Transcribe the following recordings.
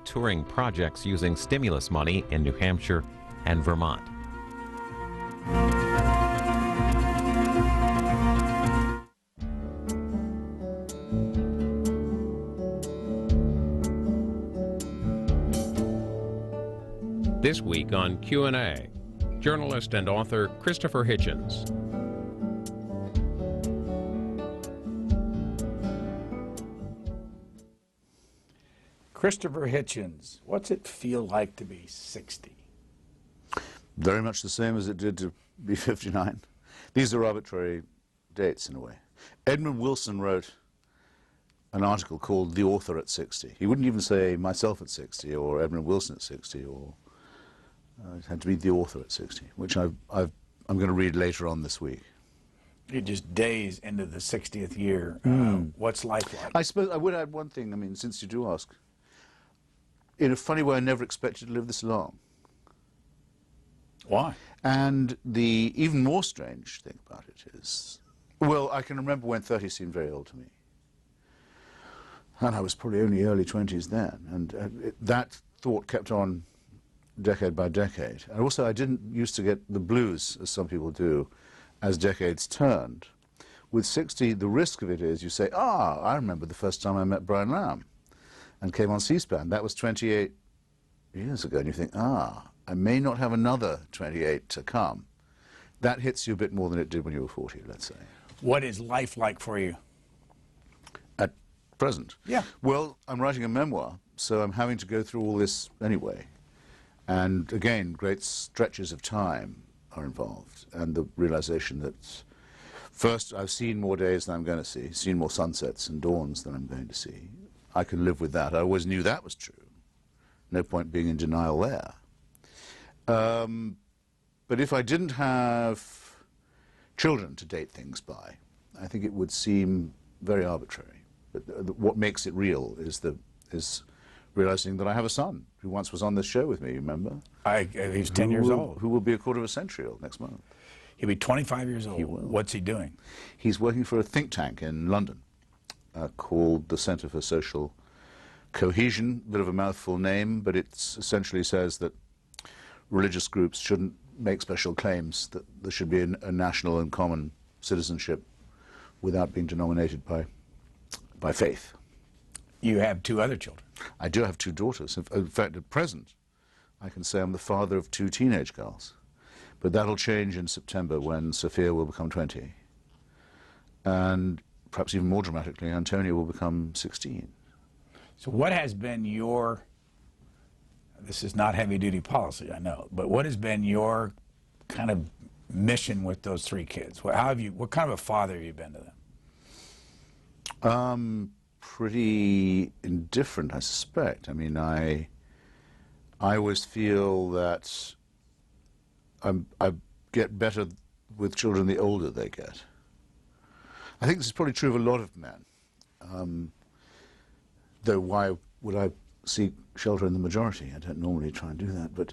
touring projects using stimulus money in New Hampshire and Vermont. This week on Q&A, journalist and author Christopher Hitchens. Christopher Hitchens, what's it feel like to be 60? Very much the same as it did to be 59. These are arbitrary dates in a way. Edmund Wilson wrote an article called The Author at 60. He wouldn't even say myself at 60 or Edmund Wilson at 60, or it had to be The Author at 60, which I'm going to read later on this week. You're just days into the 60th year. What's life like? I suppose I would add one thing, I mean, since you do ask. In a funny way, I never expected to live this long. Why? And the even more strange thing about it is, well, I can remember when 30 seemed very old to me. And I was probably only early 20s then. And that thought kept on decade by decade. And also, I didn't used to get the blues, as some people do, as decades turned. With 60, the risk of it is you say, I remember the first time I met Brian Lamb and came on C-SPAN. That was 28 years ago. And you think, I may not have another 28 to come. That hits you a bit more than it did when you were 40, let's say. What is life like for you? At present? Yeah. Well, I'm writing a memoir, so I'm having to go through all this anyway. And again, great stretches of time are involved, and the realization that first, I've seen more days than I'm going to see, seen more sunsets and dawns than I'm going to see. I can live with that. I always knew that was true. No point being in denial there. But if I didn't have children to date things by, I think it would seem very arbitrary. But what makes it real is realizing that I have a son who once was on this show with me, remember? He's 10 years old. Who will be a quarter of a century old next month. He'll be 25 years old. He will. What's he doing? He's working for a think tank in London called the Centre for Social Cohesion. Bit of a mouthful name, but it essentially says that religious groups shouldn't make special claims, that there should be a national and common citizenship without being denominated by faith. You have two other children. I do have two daughters. In fact, at present, I can say I'm the father of two teenage girls. But that'll change in September when Sophia will become 20. And perhaps even more dramatically, Antonia will become 16. So what has been your, this is not heavy-duty policy, I know, but what has been your kind of mission with those three kids? What kind of a father have you been to them? Pretty indifferent, I suspect. I mean, I always feel that I get better with children the older they get. I think this is probably true of a lot of men. Though why would I seek shelter in the majority? I don't normally try and do that. But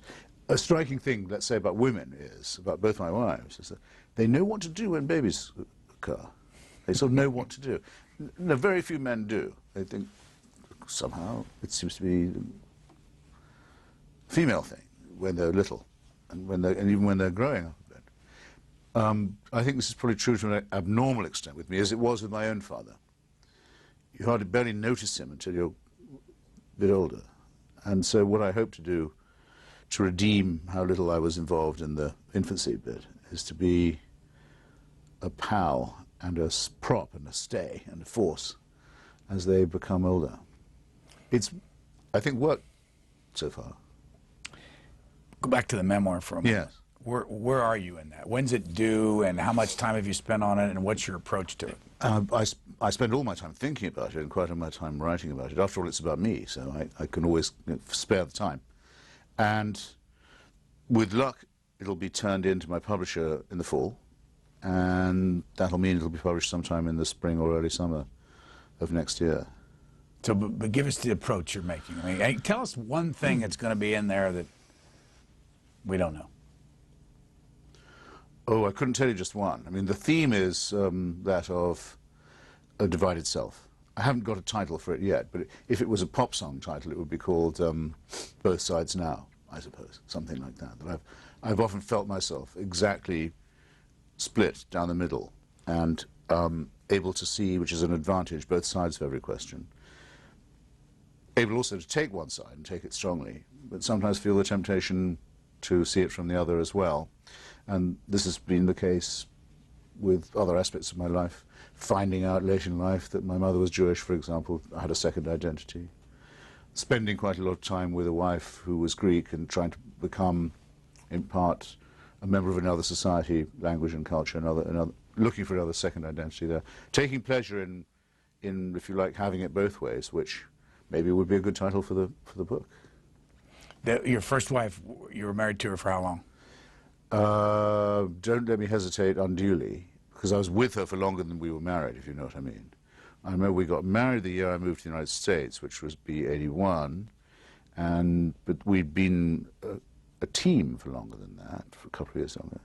a striking thing, let's say, about women is, about both my wives, is that they know what to do when babies occur. They sort of know what to do. No, very few men do. They think somehow it seems to be a female thing when they're little, and even when they're growing up a bit. I think this is probably true to an abnormal extent with me, as it was with my own father. You hardly barely notice him until you're a bit older. And so what I hope to do to redeem how little I was involved in the infancy bit is to be a pal and a prop and a stay and a force as they become older. It's, I think, worked so far. Go back to the memoir for a moment. Yes. Where are you in that? When's it due, and how much time have you spent on it, and what's your approach to it? I spend all my time thinking about it and quite all my time writing about it. After all, it's about me, so I can always spare the time. And with luck, it'll be turned into my publisher in the fall, and that'll mean it'll be published sometime in the spring or early summer of next year. So, but give us the approach you're making. I mean, tell us one thing that's going to be in there that we don't know. Oh, I couldn't tell you just one. I mean, the theme is that of a divided self. I haven't got a title for it yet, but if it was a pop song title, it would be called Both Sides Now, I suppose, something like that. But I've often felt myself exactly split down the middle and able to see, which is an advantage, both sides of every question. Able also to take one side and take it strongly, but sometimes feel the temptation to see it from the other as well. And this has been the case with other aspects of my life. Finding out late in life that my mother was Jewish, for example, I had a second identity. Spending quite a lot of time with a wife who was Greek and trying to become, in part, a member of another society, language and culture, another, looking for another second identity there. Taking pleasure in, if you like, having it both ways, which maybe would be a good title for the book. Your first wife, you were married to her for how long? Don't let me hesitate unduly, because I was with her for longer than we were married, if you know what I mean. I remember we got married the year I moved to the United States, which was B81, but we'd been a team for longer than that, for a couple of years longer.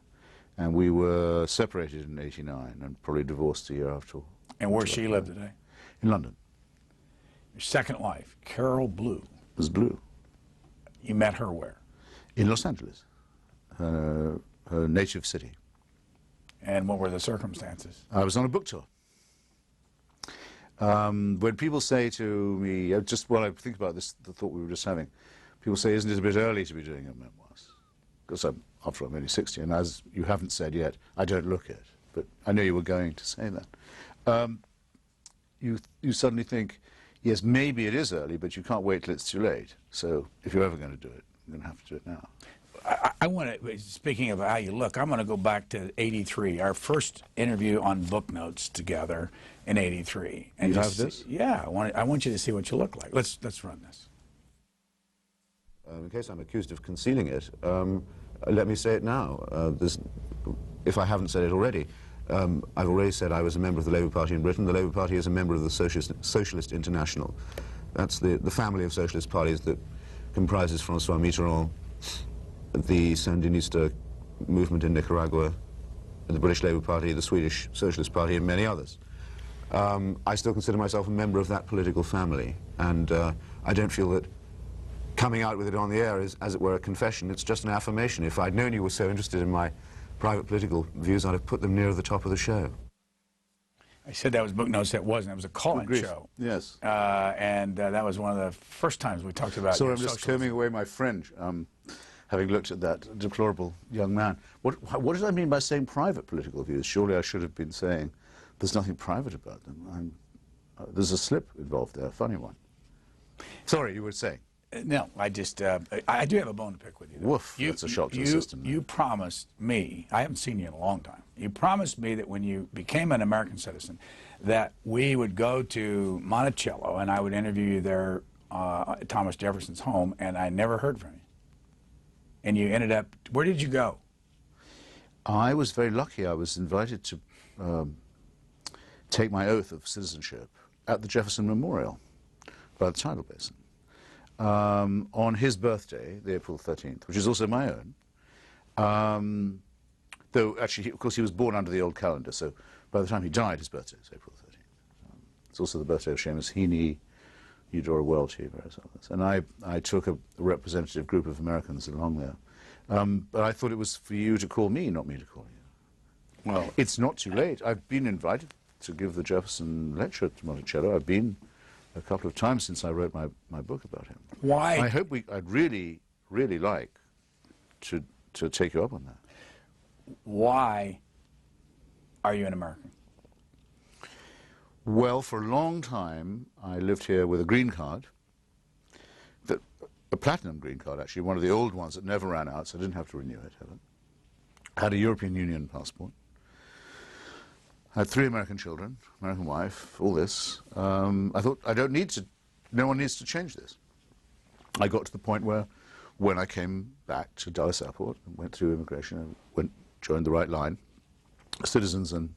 And we were separated in '89 and probably divorced a year after. And where she lived today? In London. Your second wife, Carol Blue. It was Blue. You met her where? In Los Angeles, her native city. And what were the circumstances? I was on a book tour. When people say to me, just while I think about this, the thought we were just having, people say, isn't it a bit early to be doing your memoirs? Because after I'm only 60, and as you haven't said yet, I don't look it, but I know you were going to say that. You suddenly think, yes, maybe it is early, but you can't wait till it's too late. So if you're ever going to do it, you're going to have to do it now. I want to, speaking of how you look, I'm going to go back to '83, our first interview on book notes together in '83. And you have this? Yeah, I want you to see what you look like. Let's run this. In case I'm accused of concealing it, let me say it now. If I haven't said it already, I've already said I was a member of the Labour Party in Britain. The Labour Party is a member of the Socialist International. That's the family of socialist parties that comprises François Mitterrand, the Sandinista movement in Nicaragua, the British Labour Party, the Swedish Socialist Party, and many others. I still consider myself a member of that political family, and I don't feel that coming out with it on the air is, as it were, a confession. It's just an affirmation. If I'd known you were so interested in my private political views, I'd have put them near the top of the show. I said that was book notes. That wasn't. It was a call-in show. Yes. And that was one of the first times we talked about. Sorry, I'm just combing away my French, having looked at that deplorable young man. What did I mean by saying private political views? Surely I should have been saying there's nothing private about them. There's a slip involved there, a funny one. Sorry, you were saying. No, I just, I do have a bone to pick with you. Woof, that's a shock to the system. You promised me, I haven't seen you in a long time, you promised me that when you became an American citizen, that we would go to Monticello and I would interview you there at Thomas Jefferson's home, and I never heard from you. And you ended up, where did you go? I was very lucky. I was invited to take my oath of citizenship at the Jefferson Memorial by the tidal basin. On his birthday, the April 13th, which is also my own, though actually, of course, he was born under the old calendar, so by the time he died, his birthday is April 13th. It's also the birthday of Seamus Heaney, Eudora Welty, various others. And I took a representative group of Americans along there. But I thought it was for you to call me, not me to call you. Well, it's not too late. I've been invited to give the Jefferson lecture at Monticello. I've been a couple of times since I wrote my book about him. Why? I hope I'd really, really like to take you up on that. Why are you an American? Well, for a long time, I lived here with a green card, a platinum green card, actually, one of the old ones that never ran out, so I didn't have to renew it, ever. I had a European Union passport. I had 3 American children, American wife, all this. I thought, no one needs to change this. I got to the point where, when I came back to Dallas Airport and went through immigration and joined the right line, citizens and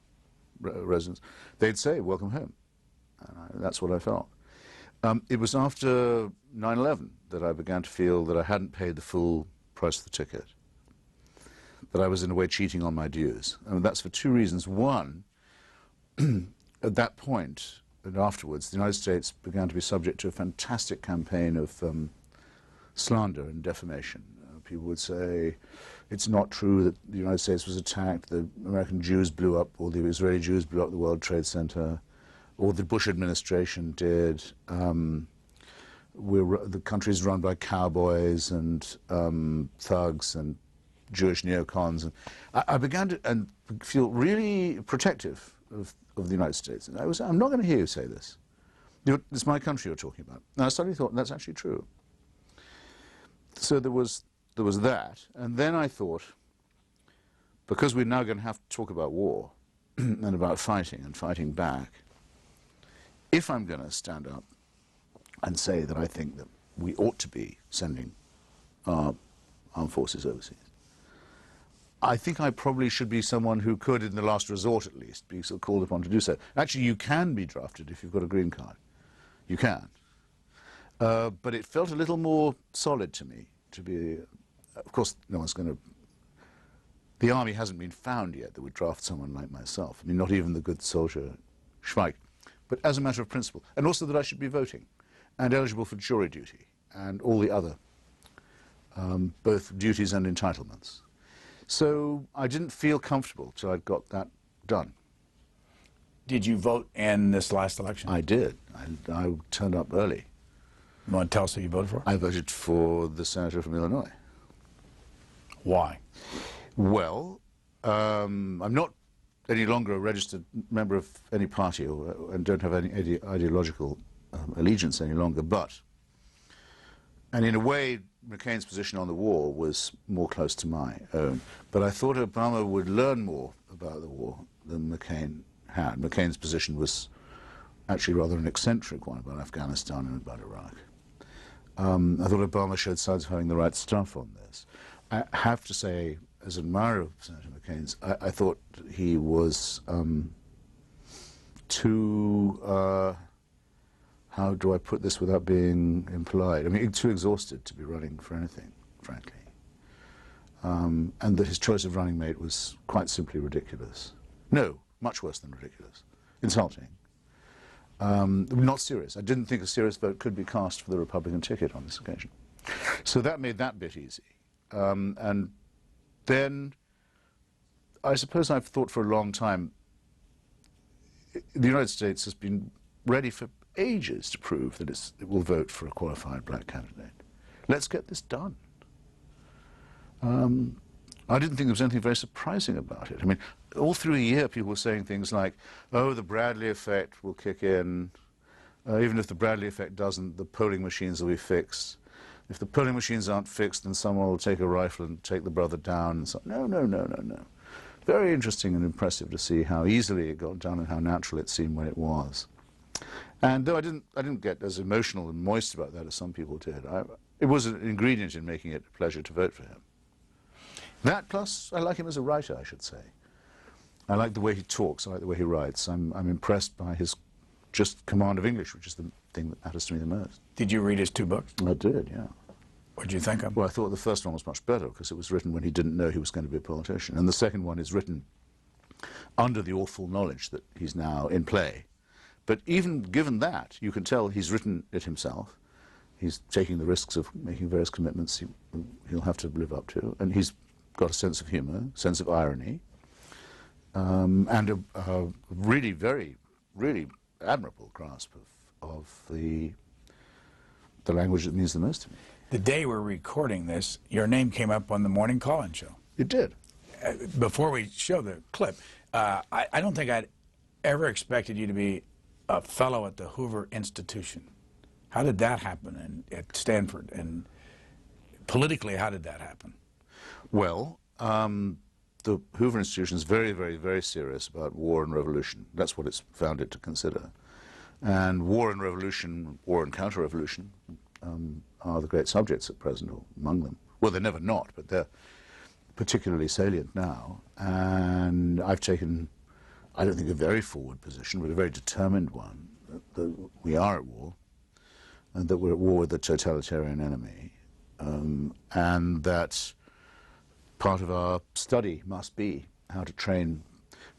residents, they'd say, welcome home. That's what I felt. It was after 9/11 that I began to feel that I hadn't paid the full price of the ticket, that I was in a way cheating on my dues. And that's for 2 reasons. One, at that point, and afterwards, the United States began to be subject to a fantastic campaign of slander and defamation. People would say it's not true that the United States was attacked, the American Jews blew up, or the Israeli Jews blew up the World Trade Center, or the Bush administration did. The country's run by cowboys and thugs and Jewish neocons. And I began to feel really protective of the United States. And I'm not going to hear you say this. It's my country you're talking about. And I suddenly thought, that's actually true. So there was that. And then I thought, because we're now going to have to talk about war and about fighting and fighting back, if I'm going to stand up and say that I think that we ought to be sending our armed forces overseas, I think I probably should be someone who could, in the last resort at least, be sort of called upon to do so. Actually, you can be drafted if you've got a green card. You can. But it felt a little more solid to me to be... Of course, no one's going to... The army hasn't been found yet that would draft someone like myself. I mean, not even the good soldier Schweik. But as a matter of principle. And also that I should be voting and eligible for jury duty and all the other, both duties and entitlements. So I didn't feel comfortable till I'd got that done. Did you vote in this last election? I did. I turned up early. You want to tell us who you voted for? I voted for the senator from Illinois. Why? Well, I'm not any longer a registered member of any party and don't have any ideological allegiance any longer, and in a way, McCain's position on the war was more close to my own. But I thought Obama would learn more about the war than McCain had. McCain's position was actually rather an eccentric one about Afghanistan and about Iraq. I thought Obama showed signs of having the right stuff on this. I have to say, as an admirer of Senator McCain's, I thought he was too... how do I put this without being impolite? I mean, too exhausted to be running for anything, frankly. And that his choice of running mate was quite simply ridiculous. No, much worse than ridiculous. Insulting. Not serious. I didn't think a serious vote could be cast for the Republican ticket on this occasion. So that made that bit easy. And then, I suppose I've thought for a long time, the United States has been ready for ages to prove that it will vote for a qualified black candidate. Let's get this done. I didn't think there was anything very surprising about it. I mean, all through a year people were saying things like, oh, the Bradley effect will kick in. Even if the Bradley effect doesn't, the polling machines will be fixed. If the polling machines aren't fixed, then someone will take a rifle and take the brother down. And so, no. Very interesting and impressive to see how easily it got done and how natural it seemed when it was. And though I didn't get as emotional and moist about that as some people did, it was an ingredient in making it a pleasure to vote for him. That plus, I like him as a writer, I should say. I like the way he talks, I like the way he writes. I'm impressed by his just command of English, which is the thing that matters to me the most. Did you read his 2 books? I did, yeah. What did you think of them? Well, I thought the first one was much better because it was written when he didn't know he was going to be a politician. And the second one is written under the awful knowledge that he's now in play. But even given that, you can tell he's written it himself. He's taking the risks of making various commitments he'll have to live up to. And he's got a sense of humor, sense of irony, and a really, really admirable grasp of the language that means the most to me. The day we're recording this, your name came up on the morning call-in show. It did. Before we show the clip, I don't think I'd ever expected you to be a fellow at the Hoover Institution. How did that happen at Stanford? And politically, how did that happen? Well, the Hoover Institution is very, very serious about war and revolution. That's what it's founded to consider. And war and revolution, war and counter-revolution, are the great subjects at present, or among them. Well, they're never not, but they're particularly salient now. And I've taken, I don't think a very forward position, but a very determined one, that we are at war, and that we're at war with a totalitarian enemy, and that part of our study must be how to train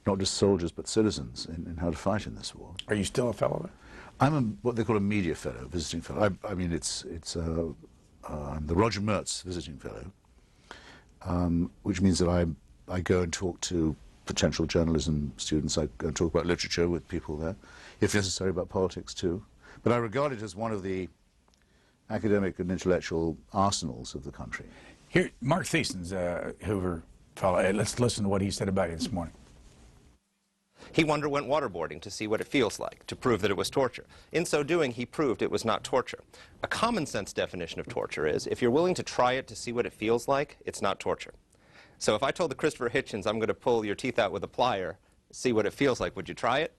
not just soldiers but citizens in how to fight in this war. Are you still a fellow there? I'm what they call a media fellow, visiting fellow. I mean, I'm the Roger Mertz visiting fellow, which means that I go and talk to potential journalism students. I go and talk about literature with people there, if necessary about politics too. But I regard it as one of the academic and intellectual arsenals of the country. Here, Mark Thiessen's Hoover fellow. Let's listen to what he said about you this morning. He underwent waterboarding to see what it feels like, to prove that it was torture. In so doing, he proved it was not torture. A common sense definition of torture is, if you're willing to try it to see what it feels like, it's not torture. So if I told the Christopher Hitchens, I'm going to pull your teeth out with a plier, see what it feels like, would you try it?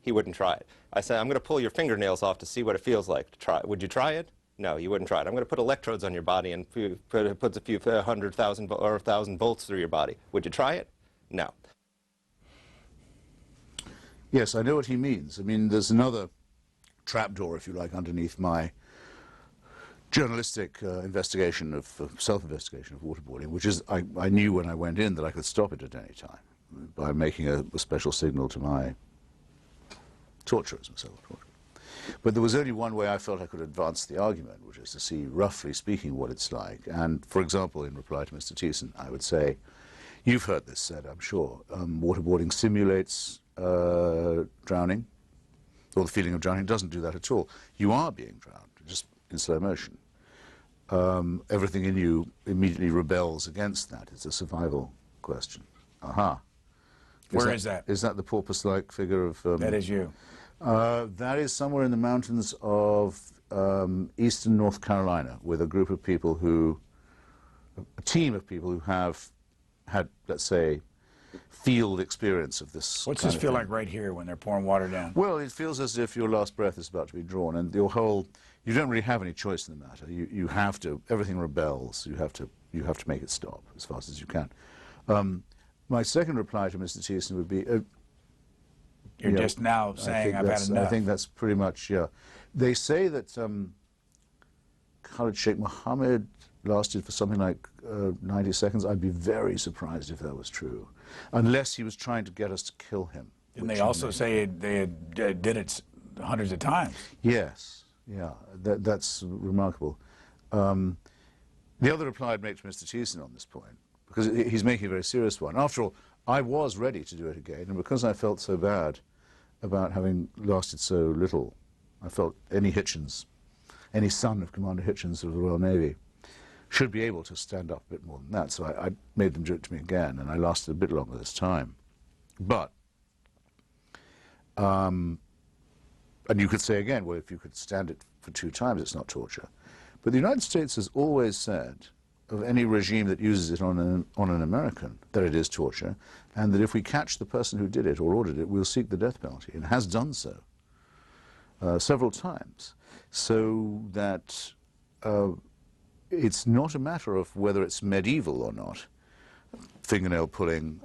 He wouldn't try it. I said, I'm going to pull your fingernails off to see what it feels like to try it. Would you try it? No, you wouldn't try it. I'm going to put electrodes on your body and puts a few 100,000 or 1,000 volts through your body. Would you try it? No. Yes, I know what he means. I mean, there's another trapdoor, if you like, underneath my journalistic investigation of self-investigation of waterboarding, which is I knew when I went in that I could stop it at any time by making a special signal to my torturers, my self-torture. But there was only one way I felt I could advance the argument, which is to see, roughly speaking, what it's like. And, for example, in reply to Mr. Thiessen, I would say, you've heard this said, I'm sure, waterboarding simulates drowning, or the feeling of drowning. It doesn't do that at all. You are being drowned, just in slow motion. Everything in you immediately rebels against that. It's a survival question. Aha. Where is that? Is that the porpoise-like figure of... that is you. That is somewhere in the mountains of eastern North Carolina with a group of people who, a team of people who have had, let's say, field experience of this. What's this feel like right here when they're pouring water down? Well, it feels as if your last breath is about to be drawn, and your whole, you don't really have any choice in the matter. You have to, everything rebels. You have to make it stop as fast as you can. My second reply to Mr. Thiessen would be, You're just now saying I've had enough. I think that's pretty much, yeah. They say that Khalid Sheikh Mohammed lasted for something like 90 seconds. I'd be very surprised if that was true, unless he was trying to get us to kill him. Didn't they also say they did it hundreds of times? Yes, yeah, that's remarkable. The other reply I'd make to Mr. Thiessen on this point, because he's making a very serious one. After all, I was ready to do it again, and because I felt so bad about having lasted so little, I felt any Hitchens, any son of Commander Hitchens of the Royal Navy, should be able to stand up a bit more than that. So I made them do it to me again, and I lasted a bit longer this time. But, and you could say again, well, if you could stand it for 2 times, it's not torture. But the United States has always said of any regime that uses it on an American that it is torture, and that if we catch the person who did it or ordered it, we'll seek the death penalty, and has done so several times. So that it's not a matter of whether it's medieval or not, fingernail pulling,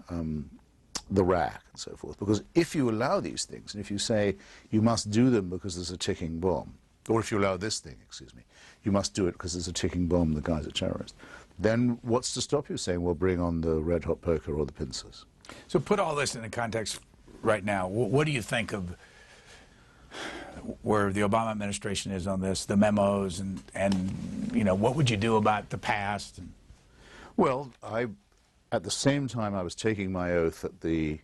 the rack and so forth, because if you allow these things, and if you say you must do them because there's a ticking bomb, or if you allow this thing, excuse me, you must do it because there's a ticking bomb, the guy's a terrorist, then what's to stop you saying, well, bring on the red-hot poker or the pincers? So put all this in the context right now. What do you think of where the Obama administration is on this, the memos, and you know, what would you do about the past? Well, at the same time I was taking my oath at the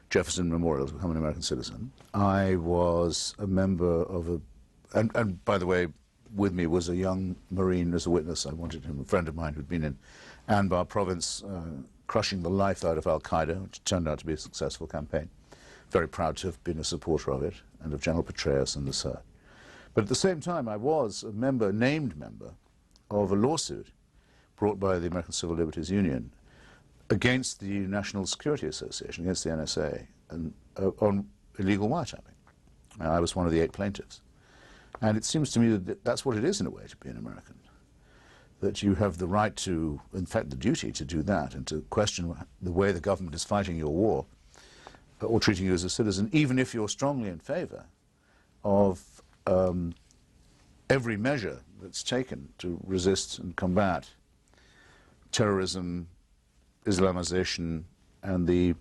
Jefferson Memorial to become an American citizen, I was a member of a, and by the way, with me was a young Marine as a witness. I wanted him, a friend of mine who'd been in Anbar province, crushing the life out of Al-Qaeda, which turned out to be a successful campaign. Very proud to have been a supporter of it, and of General Petraeus and the Sir. But at the same time, I was a member, named member, of a lawsuit brought by the American Civil Liberties Union against the National Security Association, against the NSA, and, on illegal wiretapping. I was one of the 8 plaintiffs. And it seems to me that that's what it is in a way to be an American. That you have the right to, in fact the duty to do that, and to question the way the government is fighting your war, or treating you as a citizen, even if you're strongly in favor of every measure that's taken to resist and combat terrorism, Islamization, and the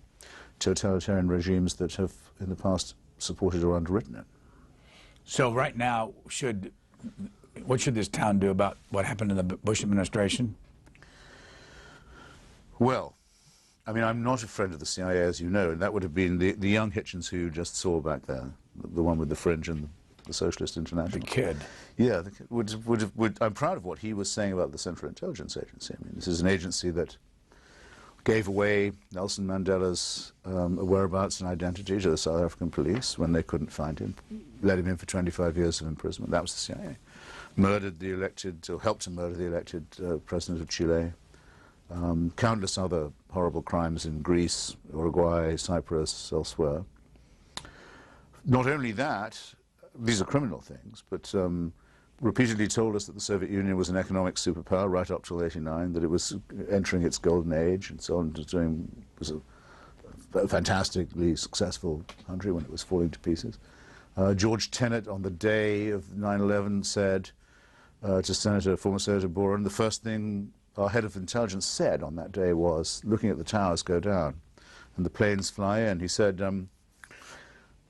totalitarian regimes that have in the past supported or underwritten it. So right now, what should this town do about what happened in the Bush administration? Well, I mean, I'm not a friend of the CIA, as you know, and that would have been the young Hitchens who you just saw back there, the one with the fringe and the Socialist International. The kid. Yeah, the kid I'm proud of what he was saying about the Central Intelligence Agency. I mean, this is an agency that gave away Nelson Mandela's whereabouts and identity to the South African police when they couldn't find him, let him in for 25 years of imprisonment. That was the CIA. Murdered the elected, or helped to murder the elected president of Chile. Countless other horrible crimes in Greece, Uruguay, Cyprus, elsewhere. Not only that, these are criminal things, but repeatedly told us that the Soviet Union was an economic superpower right up till '89, that it was entering its golden age, and so on. It was a fantastically successful country when it was falling to pieces. George Tenet, on the day of 9/11, said to former Senator Boren, the first thing our head of intelligence said on that day was, looking at the towers go down and the planes fly in, he said,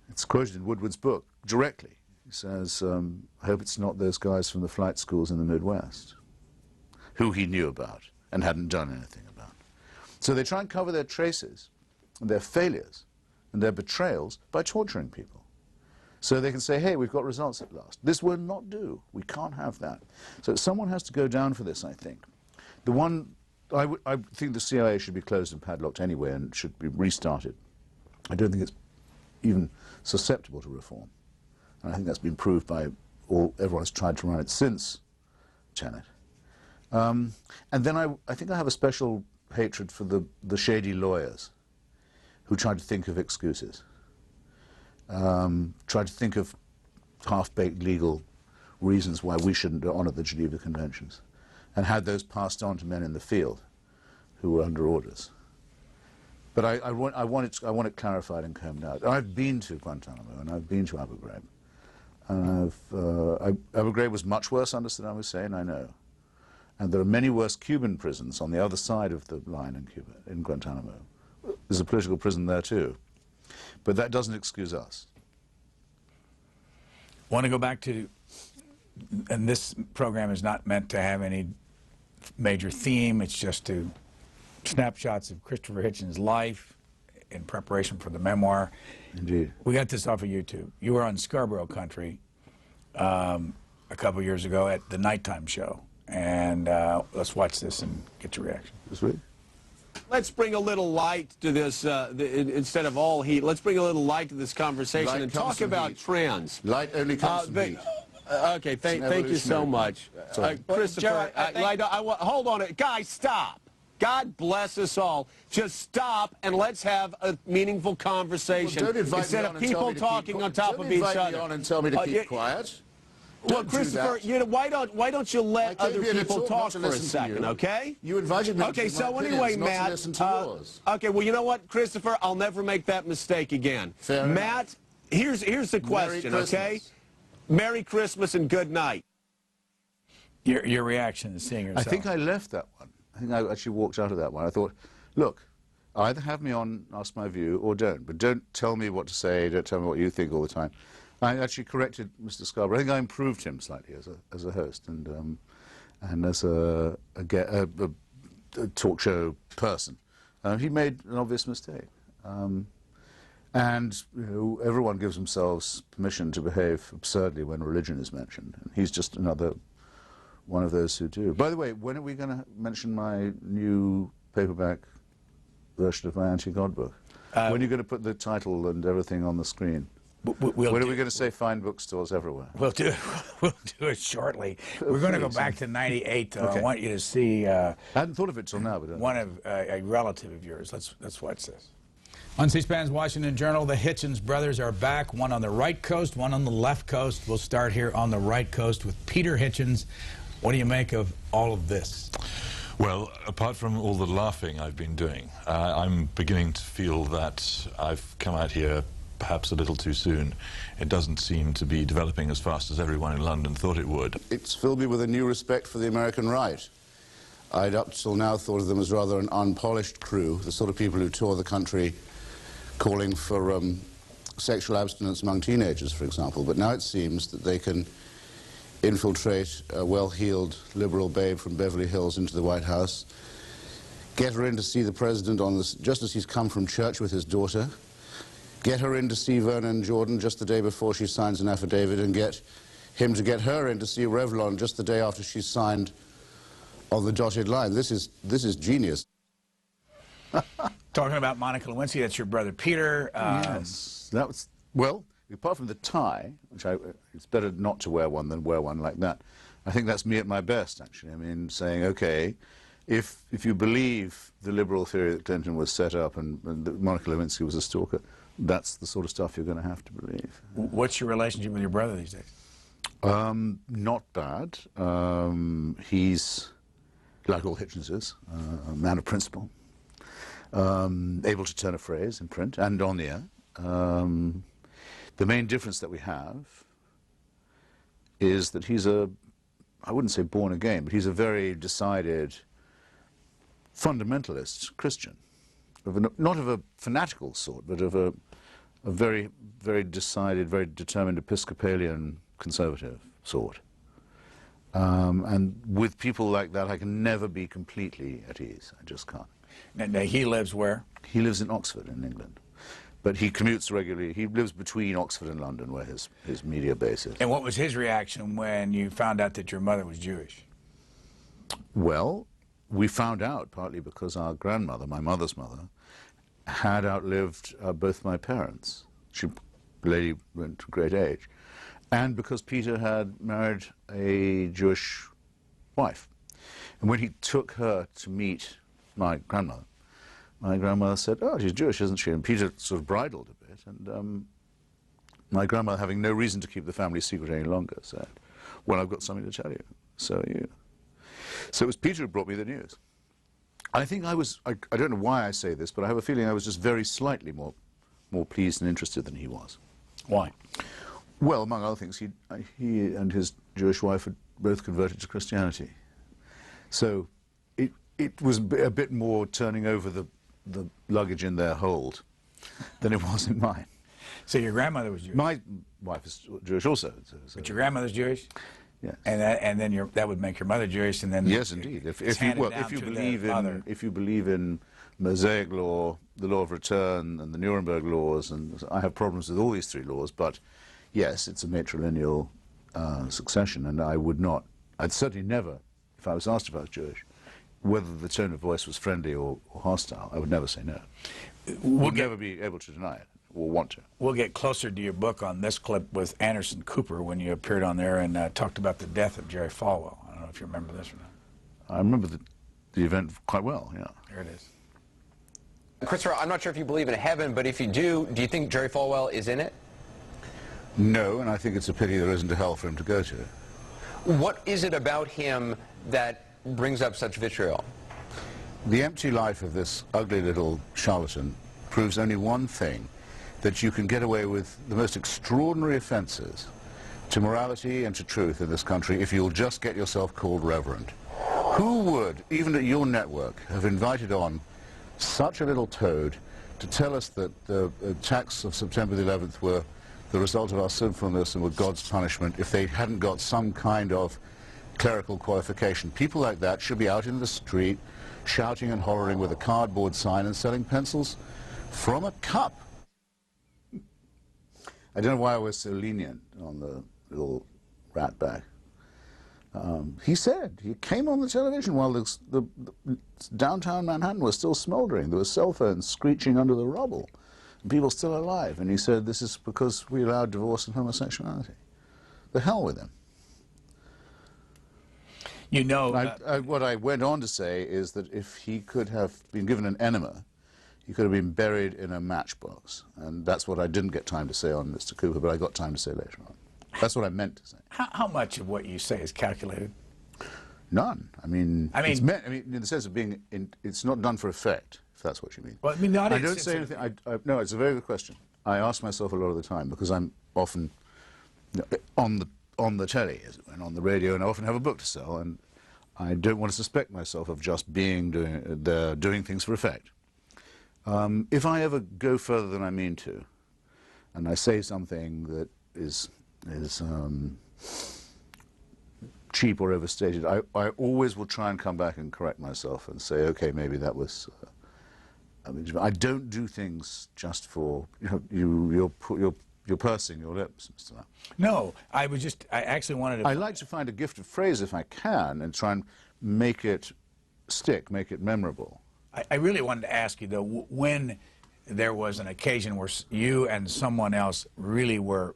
it's quoted in Woodward's book directly. He says, I hope it's not those guys from the flight schools in the Midwest, who he knew about and hadn't done anything about. So they try and cover their traces and their failures and their betrayals by torturing people. So they can say, hey, we've got results at last. This will not do. We can't have that. So someone has to go down for this, I think. I think the CIA should be closed and padlocked anyway and should be restarted. I don't think it's even susceptible to reform. And I think that's been proved by everyone who's tried to run it since Tenet. And then I think I have a special hatred for the shady lawyers who tried to think of excuses, tried to think of half-baked legal reasons why we shouldn't honor the Geneva Conventions, and had those passed on to men in the field who were under orders. But I want it clarified and combed out. I've been to Guantanamo and I've been to Abu Ghraib. And Abu Ghraib was much worse under Saddam Hussein, I know. And there are many worse Cuban prisons on the other side of the line in Cuba, in Guantanamo. There's a political prison there too. But that doesn't excuse us. Want to go back to, and this program is not meant to have any major theme, it's just to snapshots of Christopher Hitchens' life in preparation for the memoir. Indeed. We got this off of YouTube. You were on Scarborough Country a couple years ago at the nighttime show. And let's watch this and get your reaction. This week? Let's bring a little light to this, instead of all heat, let's bring a little light to this conversation Light and comes talk from about heat. trends. Light only comes from heat. Okay, thank you so much. Christopher, hold on. Guys, stop. God bless us all. Just stop and let's have a meaningful conversation. Well, don't invite instead me of on and tell people me to talking keep on top of each other. Don't invite me on and tell me to keep quiet. Well, Don't do Christopher, that. why don't you let I came other here to people talk, talk not to for a listen to second, you. okay? You invited me to Okay, give so my anyway, opinions, not Matt. to listen to yours. Okay, well, you know what, Christopher? I'll never make that mistake again. Fair enough. Matt, here's the question, okay? Merry Christmas and good night. Your reaction to seeing yourself. I think I left that one. I think I actually walked out of that one. I thought, look, either have me on, ask my view, or don't. But don't tell me what to say, don't tell me what you think all the time. I actually corrected Mr. Scarborough. I think I improved him slightly as a host and as a talk show person. He made an obvious mistake. And you know, everyone gives themselves permission to behave absurdly when religion is mentioned. And he's just another one of those who do. By the way, when are we going to mention my new paperback version of my anti-God book? When are you going to put the title and everything on the screen? When are we going to say fine bookstores everywhere? We'll do it shortly. We're going to go back to '98, though. Okay. I want you to see I hadn't thought of it till now, but one of a relative of yours. Let's watch this. On C-SPAN's Washington Journal, the Hitchens brothers are back, one on the right coast, one on the left coast. We'll start here on the right coast with Peter Hitchens. What do you make of all of this? Well, apart from all the laughing I've been doing, I'm beginning to feel that I've come out here perhaps a little too soon. It doesn't seem to be developing as fast as everyone in London thought it would. it's filled me with a new respect for the American right. I'd up till now thought of them as rather an unpolished crew, the sort of people who tour the country calling for sexual abstinence among teenagers, for example. But now it seems that they can infiltrate a well-heeled liberal babe from Beverly Hills into the White House, get her in to see the president on this, just as he's come from church with his daughter, get her in to see Vernon Jordan just the day before she signs an affidavit, and get him to get her in to see Revlon just the day after she's signed on the dotted line. This is genius. Talking about Monica Lewinsky, that's your brother Peter. Yes, that was, well, apart from the tie, which it's better not to wear one than wear one like that. I think that's me at my best, actually. I mean, saying, okay, if you believe the liberal theory that Clinton was set up and that Monica Lewinsky was a stalker, that's the sort of stuff you're going to have to believe. What's your relationship with your brother these days? Not bad. He's, like all Hitchens is, a man of principle, able to turn a phrase in print and on the air. The main difference that we have is that he's I wouldn't say born again, but he's a very decided fundamentalist Christian, not of a fanatical sort, but of a very, very decided, very determined Episcopalian conservative sort. And with people like that, I can never be completely at ease. I just can't. Now, he lives where? He lives in Oxford, in England. But he commutes regularly. He lives between Oxford and London, where his media base is. And what was his reaction when you found out that your mother was Jewish? Well, we found out partly because our grandmother, my mother's mother, had outlived both my parents. The lady went to great age. And because Peter had married a Jewish wife. And when he took her to meet my grandmother said, "Oh, she's Jewish, isn't she?" And Peter sort of bridled a bit, and my grandmother, having no reason to keep the family secret any longer, said, "Well, I've got something to tell you, so are you." So it was Peter who brought me the news. I think I don't know why I say this, but I have a feeling I was just very slightly more pleased and interested than he was. Why? Well, among other things, he and his Jewish wife had both converted to Christianity. So it was a bit more turning over the luggage in their hold than it was in mine. So your grandmother was Jewish? My wife is Jewish also. So but your grandmother's Jewish? Yes. And then that would make your mother Jewish, and then yes, indeed. If you believe in Mosaic law, the law of return, and the Nuremberg laws, and I have problems with all these three laws, but yes, it's a matrilineal succession, and I'd certainly never, if I was asked if I was Jewish, whether the tone of voice was friendly or hostile, I would never say no. Would never be able to deny it, or want to. We'll get closer to your book on this clip with Anderson Cooper when you appeared on there and talked about the death of Jerry Falwell. I don't know if you remember this or not. I remember the event quite well, yeah. There it is. Christopher, I'm not sure if you believe in heaven, but if you do you think Jerry Falwell is in it? No, and I think it's a pity there isn't a hell for him to go to. What is it about him that brings up such vitriol? The empty life of this ugly little charlatan proves only one thing, that you can get away with the most extraordinary offenses to morality and to truth in this country if you'll just get yourself called reverend. Who would, even at your network, have invited on such a little toad to tell us that the attacks of September the 11th were the result of our sinfulness and were God's punishment if they hadn't got some kind of clerical qualification? People like that should be out in the street shouting and hollering with a cardboard sign and selling pencils from a cup. I don't know why I was so lenient on the little rat bag. He came on the television while the downtown Manhattan was still smoldering. There were cell phones screeching under the rubble, and people still alive. And he said, this is because we allowed divorce and homosexuality. The hell with him. You know... what I went on to say is that if he could have been given an enema, he could have been buried in a matchbox. And that's what I didn't get time to say on Mr. Cooper, but I got time to say later on. That's what I meant to say. How much of what you say is calculated? None. I mean, it's meant, in the sense of being, it's not done for effect, if that's what you mean. Well, I mean, not I don't say anything. No, it's a very good question. I ask myself a lot of the time because I'm often on the telly and on the radio, and I often have a book to sell, and I don't want to suspect myself of just doing things for effect. If I ever go further than I mean to, and I say something that is cheap or overstated, I always will try and come back and correct myself and say, okay, maybe that was. I don't do things just for you're pursing your lips, Mr. Lamb. No, I actually wanted to. I like to find a gifted phrase if I can and try and make it stick, make it memorable. I really wanted to ask you, though, when there was an occasion where you and someone else really were,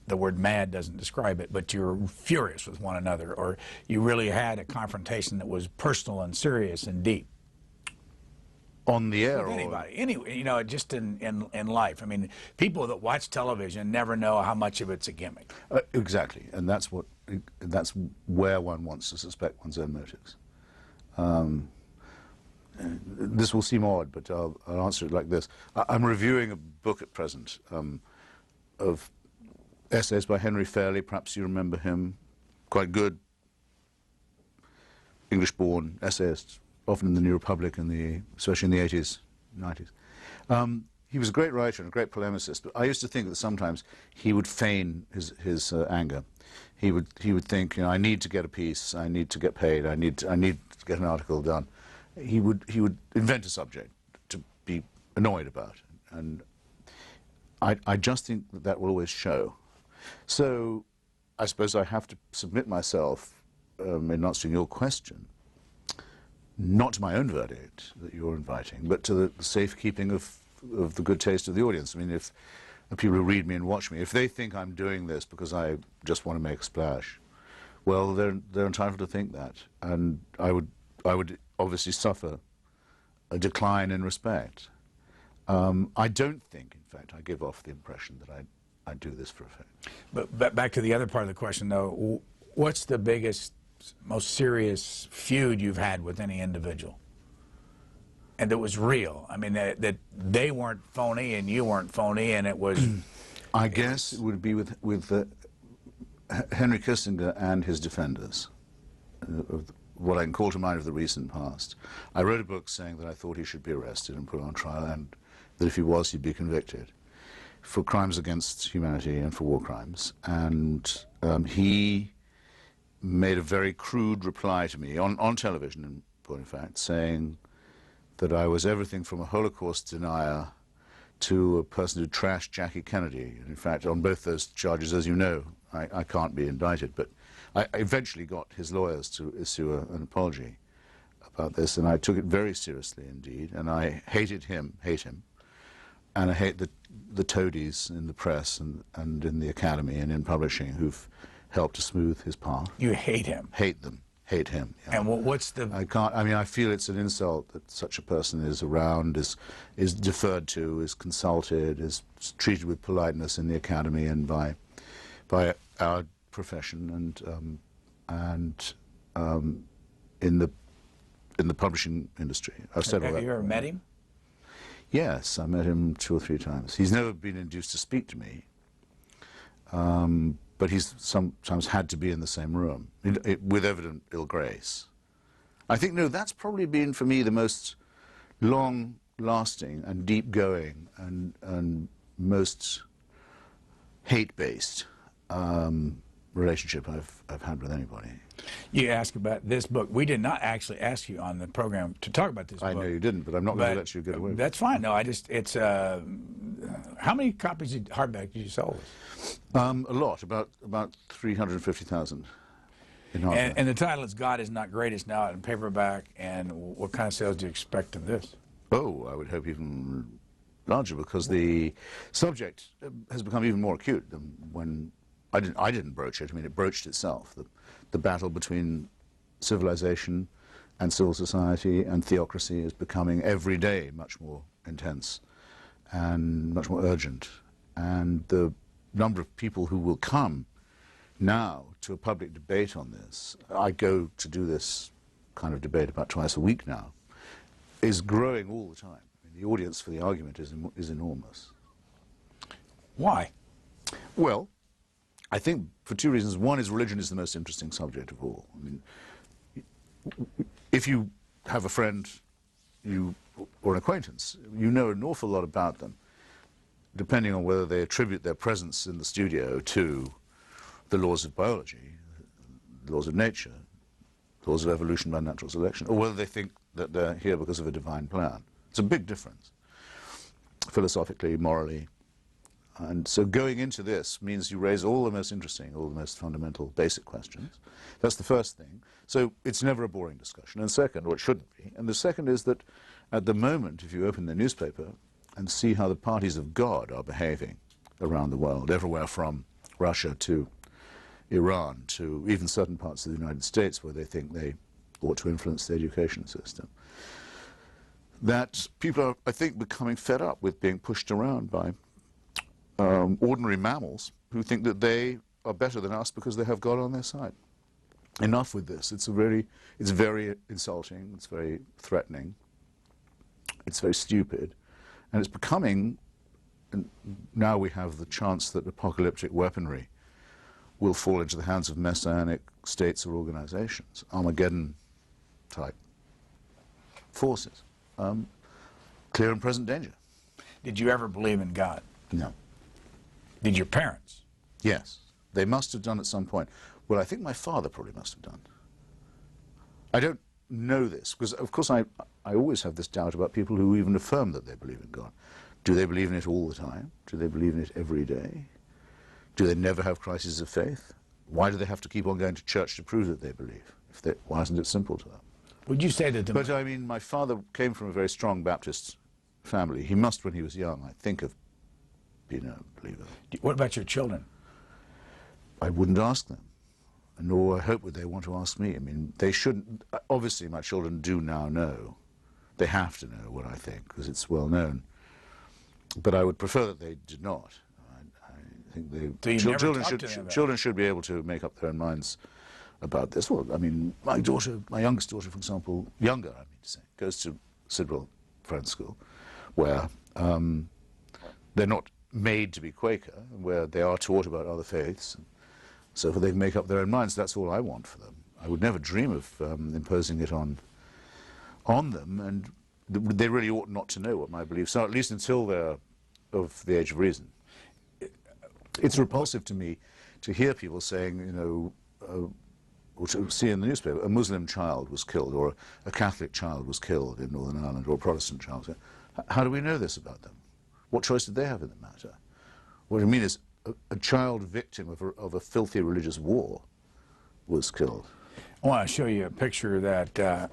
the word mad doesn't describe it, but you were furious with one another, or you really had a confrontation that was personal and serious and deep. On the air, with anybody, just in life. I mean, people that watch television never know how much of it's a gimmick. Exactly, and that's where one wants to suspect one's own motives. This will seem odd, but I'll answer it like this. I'm reviewing a book at present of essays by Henry Fairley. Perhaps you remember him. Quite good English-born essayist, often in the New Republic, especially in the 80s, 90s. He was a great writer and a great polemicist, but I used to think that sometimes he would feign his anger. He would think, I need to get a piece, I need to get paid, I need to get an article done. He would invent a subject to be annoyed about, and I just think that will always show. So I suppose I have to submit myself, in answering your question, not to my own verdict that you're inviting, but to the safekeeping of the good taste of the audience. I mean, if the people who read me and watch me, if they think I'm doing this because I just want to make a splash, well, they're entitled to think that, and I would obviously suffer a decline in respect. I don't think, in fact, I give off the impression that I do this for effect. But back to the other part of the question, though, what's the biggest, most serious feud you've had with any individual? And that was real. I mean, that they weren't phony and you weren't phony, and it was... I guess it would be with Henry Kissinger and his defenders, what I can call to mind of the recent past. I wrote a book saying that I thought he should be arrested and put on trial, and that if he was, he'd be convicted for crimes against humanity and for war crimes. And he made a very crude reply to me on television, in point of fact, saying that I was everything from a Holocaust denier to a person who trashed Jackie Kennedy. And in fact, on both those charges, as you know, I can't be indicted, but I eventually got his lawyers to issue an apology about this, and I took it very seriously indeed, and I hate him, and I hate the toadies in the press and in the academy and in publishing who've helped to smooth his path. You hate him? Hate them. Hate him. Yeah. And what's the... I feel it's an insult that such a person is around, is deferred to, is consulted, is treated with politeness in the academy and by our profession and in the publishing industry. I've said all that. Have you ever met him? Yes, I met him 2 or 3 times. He's never been induced to speak to me, but he's sometimes had to be in the same room, with evident ill grace. I think, no, that's probably been, for me, the most long-lasting and deep-going and most hate-based relationship I've had with anybody. You asked about this book. We did not actually ask you on the program to talk about this book. I know you didn't, but I'm not going to let you get away with it. That's fine. No, it's how many copies of hardback did you sell? A lot, about 350,000 in hardback. And the title is God is Not Greatest now in paperback, and what kind of sales do you expect of this? Oh, I would hope even larger, because the subject has become even more acute than when I didn't broach it. I mean, it broached itself. The battle between civilization and civil society and theocracy is becoming every day much more intense and much more urgent. And the number of people who will come now to a public debate on this, I go to do this kind of debate about twice a week now, is growing all the time. I mean, the audience for the argument is enormous. Why? Well, I think for 2 reasons. One is religion is the most interesting subject of all. I mean, if you have a friend, you or an acquaintance, you know an awful lot about them, depending on whether they attribute their presence in the studio to the laws of biology, laws of nature, laws of evolution by natural selection, or whether they think that they're here because of a divine plan. It's a big difference, philosophically, morally. And so going into this means you raise all the most interesting, all the most fundamental, basic questions. That's the first thing. So it's never a boring discussion. And second, or it shouldn't be, and the second is that at the moment, if you open the newspaper and see how the parties of God are behaving around the world, everywhere from Russia to Iran to even certain parts of the United States where they think they ought to influence the education system, that people are, I think, becoming fed up with being pushed around by ordinary mammals who think that they are better than us because they have God on their side. Enough with this. It's very insulting, it's very threatening, it's very stupid, and it's becoming, and now we have the chance that apocalyptic weaponry will fall into the hands of messianic states or organizations, Armageddon-type forces. Clear and present danger. Did you ever believe in God? No. Did your parents? Yes. They must have done at some point. Well, I think my father probably must have done. I don't know this, because of course I always have this doubt about people who even affirm that they believe in God. Do they believe in it all the time? Do they believe in it every day? Do they never have crises of faith? Why do they have to keep on going to church to prove that they believe? Why isn't it simple to them? Would you say that But I mean, my father came from a very strong Baptist family. He must, when he was young, I think, have been a believer. What about your children? I wouldn't ask them, nor I hope would they want to ask me. I mean, they shouldn't. Obviously, my children do now know. They have to know what I think, because it's well known. But I would prefer that they did not. I think children should be able to make up their own minds about this. Well, I mean, my youngest daughter, for example, younger, I mean to say, goes to Sidwell Friends School, where they're not made to be Quaker, where they are taught about other faiths, and so they can make up their own minds. That's all I want for them. I would never dream of imposing it on them, and they really ought not to know what my beliefs are, at least until they're of the age of reason. It's repulsive to me to hear people saying, you know, or to see in the newspaper, a Muslim child was killed, or a Catholic child was killed in Northern Ireland, or a Protestant child. How do we know this about them? What choice did they have in the matter? What I mean is, a child victim of a filthy religious war was killed. I want to show you a picture that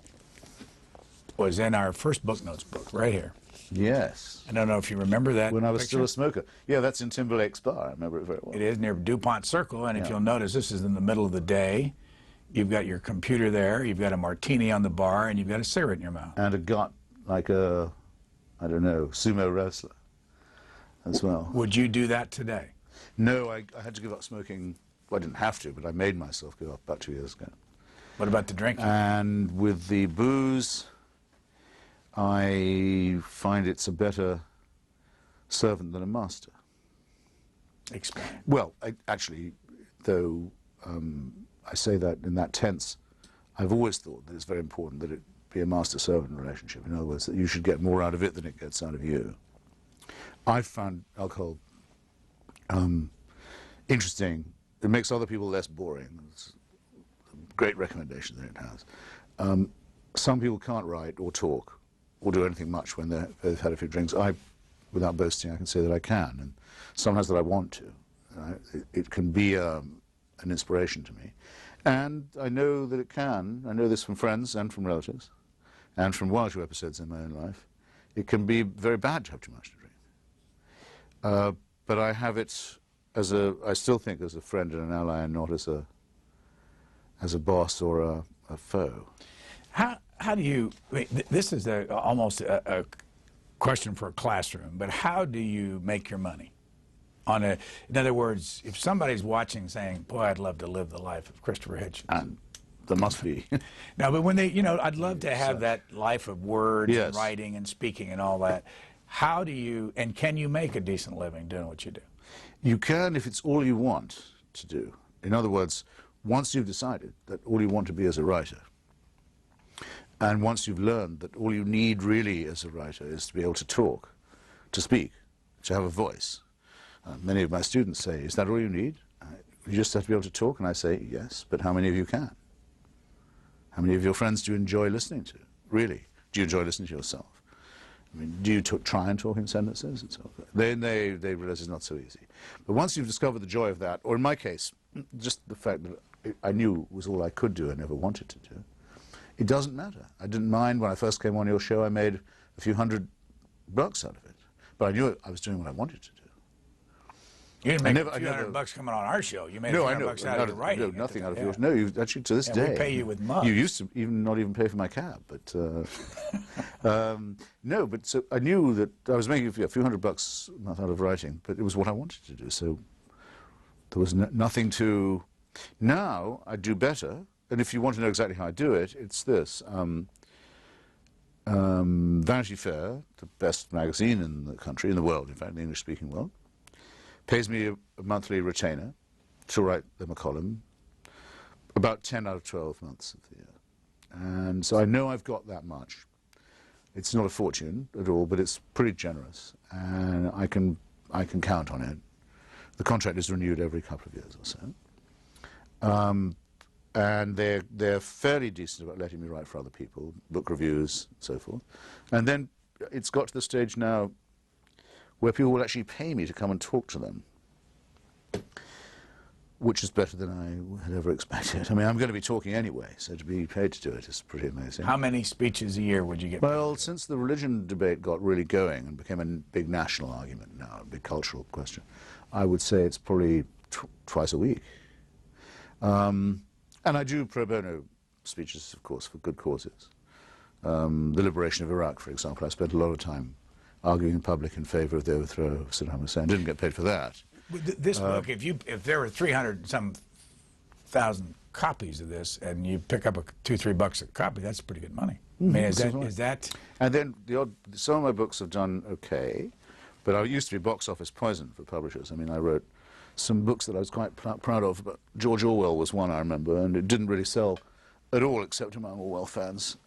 was in our first book notes book, right here. Yes. I don't know if you remember that When I was picture. still a smoker. Yeah, that's in Timberlake's Bar. I remember it very well. It is near DuPont Circle, and if you'll notice, this is in the middle of the day. You've got your computer there, you've got a martini on the bar, and you've got a cigarette in your mouth. And a gut like a, I don't know, sumo wrestler as well. Would you do that today? No, I had to give up smoking. Well, I didn't have to, but I made myself give up about 2 years ago. What about the drinking? And with the booze, I find it's a better servant than a master. Explain. Well, actually, though I say that in that tense, I've always thought that it's very important that it be a master-servant relationship. In other words, that you should get more out of it than it gets out of you. I've found alcohol interesting. It makes other people less boring. It's a great recommendation that it has. Some people can't write or talk or do anything much when they've had a few drinks. Without boasting, I can say that I can, and sometimes that I want to. It can be an inspiration to me. And I know that it can. I know this from friends and from relatives and from one or two episodes in my own life. It can be very bad to have too much to drink. But I have it I still think as a friend and an ally, and not as a boss or a foe. How do you, this is almost a question for a classroom, but how do you make your money? In other words, if somebody's watching saying, boy, I'd love to live the life of Christopher Hitchens. And there must be. No, but when they, I'd love to have that life of words Yes. and writing and speaking and all that. How do you, and can you make a decent living doing what you do? You can if it's all you want to do. In other words, once you've decided that all you want to be is a writer, And once you've learned that all you need really as a writer is to be able to talk, to speak, to have a voice. Many of my students say, is that all you need? You just have to be able to talk, and I say, yes, but how many of you can? How many of your friends do you enjoy listening to? Really? Do you enjoy listening to yourself? I mean, do you try and talk in sentences and so forth? They realize it's not so easy. But once you've discovered the joy of that, or in my case, just the fact that I knew was all I could do and never wanted to do, it doesn't matter. I didn't mind when I first came on your show. I made a few $100 out of it. But I knew I was doing what I wanted to do. You didn't make a few $100 coming on our show. You made a few $100 out of your writing. No, nothing out of yours. No, you actually to this day. We pay you with mugs. You used to not even pay for my cab, but no. But so I knew that I was making a few $100 a month out of writing, but it was what I wanted to do. So there was nothing to. Now I do better, and if you want to know exactly how I do it, it's this. Vanity Fair, the best magazine in the country, in the world, in fact, the English-speaking world, pays me a monthly retainer to write them a column about 10 out of 12 months of the year. And so I know I've got that much. It's not a fortune at all, but it's pretty generous, and I can count on it. The contract is renewed every couple of years or so. And they're fairly decent about letting me write for other people, book reviews, and so forth. And then it's got to the stage now where people will actually pay me to come and talk to them, which is better than I had ever expected. I mean, I'm going to be talking anyway, so to be paid to do it is pretty amazing. How many speeches a year would you get paid? Well, since the religion debate got really going and became a big national argument now, a big cultural question, I would say it's probably twice a week. And I do pro bono speeches, of course, for good causes. The liberation of Iraq, for example, I spent a lot of time arguing in public in favor of the overthrow of Saddam Hussein. Didn't get paid for that. This book, if there were 300-some-thousand copies of this, and you pick up $2-3 a copy, that's pretty good money. I mean, is that? And then some of my books have done okay, but I used to be box office poison for publishers. I mean, I wrote some books that I was quite proud of, but George Orwell was one I remember, and it didn't really sell at all except among Orwell fans.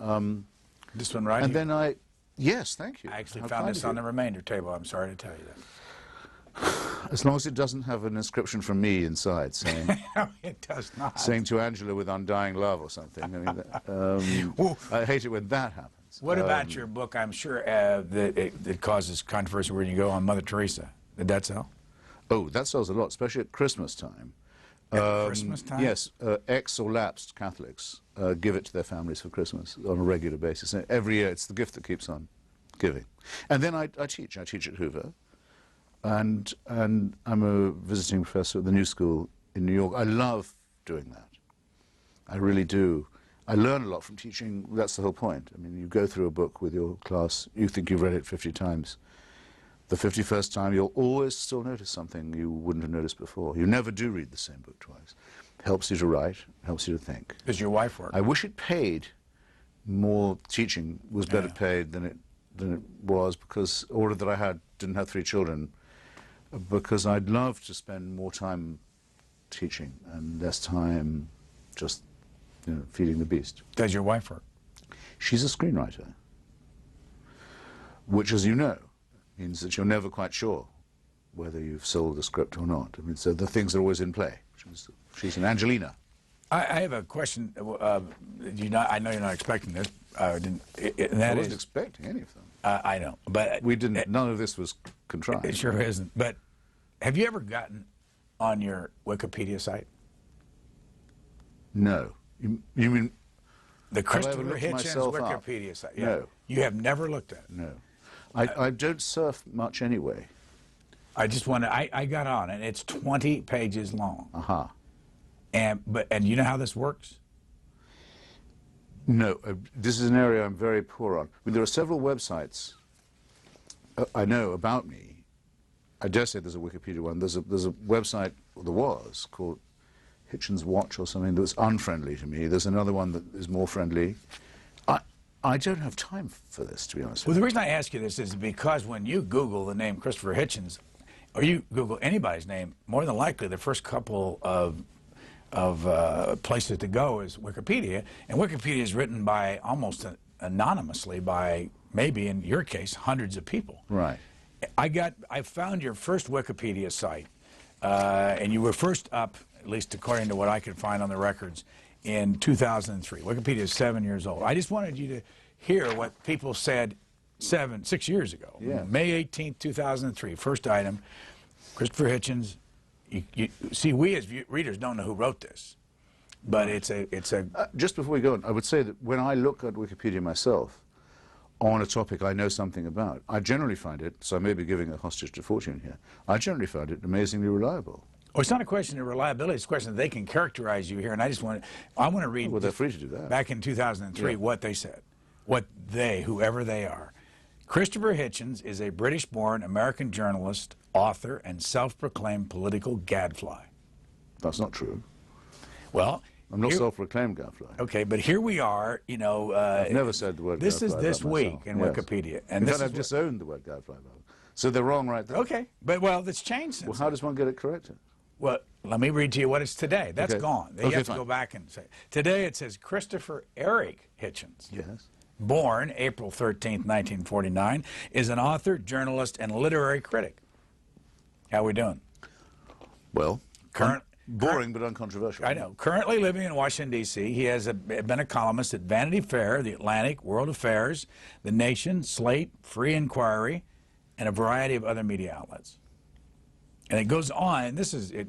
This one, right? And then yes, thank you. I actually found this on the remainder table. I'm sorry to tell you that. As long as it doesn't have an inscription from me inside saying, no, it does not. Saying to Angela with undying love or something. I mean, I hate it when that happens. What about your book? I'm sure that it causes controversy where you go on Mother Teresa. Did that sell? Oh, that sells a lot, especially at Christmas time. At Christmas time? Yes, ex or lapsed Catholics give it to their families for Christmas on a regular basis. And every year, it's the gift that keeps on giving. And then I teach. I teach at Hoover. And I'm a visiting professor at the New School in New York. I love doing that. I really do. I learn a lot from teaching. That's the whole point. I mean, you go through a book with your class, you think you've read it 50 times. The 51st time, you'll always still notice something you wouldn't have noticed before. You never do read the same book twice. Helps you to write, helps you to think. Does your wife work? I wish it paid more. Teaching was better paid than it was, because order that I had didn't have 3 children, because I'd love to spend more time teaching and less time just, feeding the beast. Does your wife work? She's a screenwriter, which, as you know, means that you're never quite sure whether you've sold the script or not. I mean, so the things are always in play. She's an Angelina. I have a question. I know you're not expecting this. I wasn't expecting any of them. I know, but we didn't. None of this was contrived. It sure isn't. But have you ever gotten on your Wikipedia site? No. You mean the Christopher Hitchens Wikipedia site? Yeah. No. You have never looked at it? No. I don't surf much anyway. I just want to. I got on, and it's 20 pages long. Uh-huh. And you know how this works? No, this is an area I'm very poor on. I mean, there are several websites I know about me. I dare say there's a Wikipedia one. There's a website, or there was, called Hitchens Watch or something, that was unfriendly to me. There's another one that is more friendly. I don't have time for this, to be honest. Well, the reason I ask you this is because when you Google the name Christopher Hitchens, or you Google anybody's name, more than likely the first couple of places to go is Wikipedia, and Wikipedia is written by almost anonymously by, maybe in your case, hundreds of people. Right. I found your first Wikipedia site, and you were first up, at least according to what I could find on the records, in 2003. Wikipedia is 7 years old. I just wanted you to hear what people said 6 years ago. Yeah. May 18th, 2003, first item, Christopher Hitchens. You see, we as readers don't know who wrote this, but it's a just before we go on, I would say that when I look at Wikipedia myself on a topic I know something about, I generally find it, so I may be giving a hostage to fortune here, I generally find it amazingly reliable. Well, it's not a question of reliability. It's a question that they can characterize you here, and I want to read. Well, they're free to do that. Back in 2003, yeah. what they said, whoever they are. Christopher Hitchens is a British-born American journalist, author, and self-proclaimed political gadfly. That's not true. Well, I'm not self-proclaimed gadfly. Okay, but here we are. You know, I've never said the word. This gadfly is this about week myself. in Yes. Wikipedia, and in this fact, I've disowned the word gadfly. So they're wrong right there. Okay, but that's changed since. Well, how does one get it corrected? Well, let me read to you what it's today. That's okay. gone. You have to go back and say. Today it says Christopher Eric Hitchens. Yes. Born April 13th, 1949, is an author, journalist, and literary critic. How we doing? Well, boring but uncontroversial. I know. Currently living in Washington, D.C., he has been a columnist at Vanity Fair, The Atlantic, World Affairs, The Nation, Slate, Free Inquiry, and a variety of other media outlets. And it goes on, and this is, it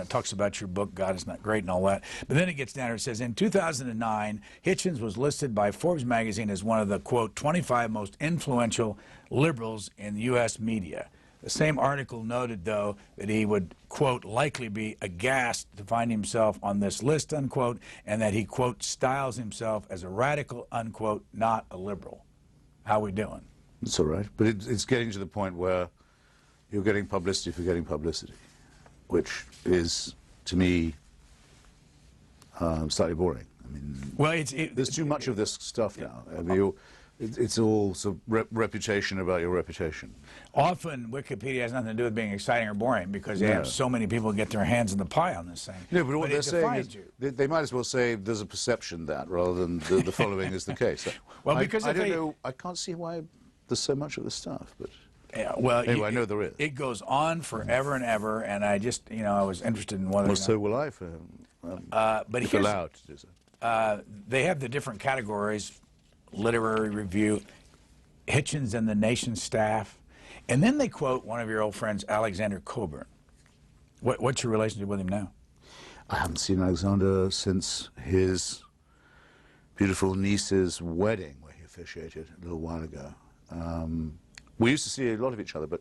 talks about your book, God Is Not Great and all that. But then it gets down there, it says, in 2009, Hitchens was listed by Forbes magazine as one of the, quote, 25 most influential liberals in U.S. media. The same article noted, though, that he would, quote, likely be aghast to find himself on this list, unquote, and that he, quote, styles himself as a radical, unquote, not a liberal. How we doing? It's all right. But it's getting to the point where you're getting publicity for getting publicity, which is, to me, slightly boring. I mean, well, there's too much of this stuff now. I mean, it's all sort of reputation about your reputation. Often, Wikipedia has nothing to do with being exciting or boring because they have so many people get their hands in the pie on this thing. No, but what they're saying is they might as well say there's a perception that rather than the following is the case. Well, because I don't know. I can't see why there's so much of this stuff, but. Yeah, well, anyway, I know there is. It goes on forever and ever, and I just, I was interested in whether. Well, so will I, but if allowed to do so. They have the different categories: literary review, Hitchens and the Nation staff, and then they quote one of your old friends, Alexander Cockburn. What's your relationship with him now? I haven't seen Alexander since his beautiful niece's wedding, where he officiated a little while ago. We used to see a lot of each other, but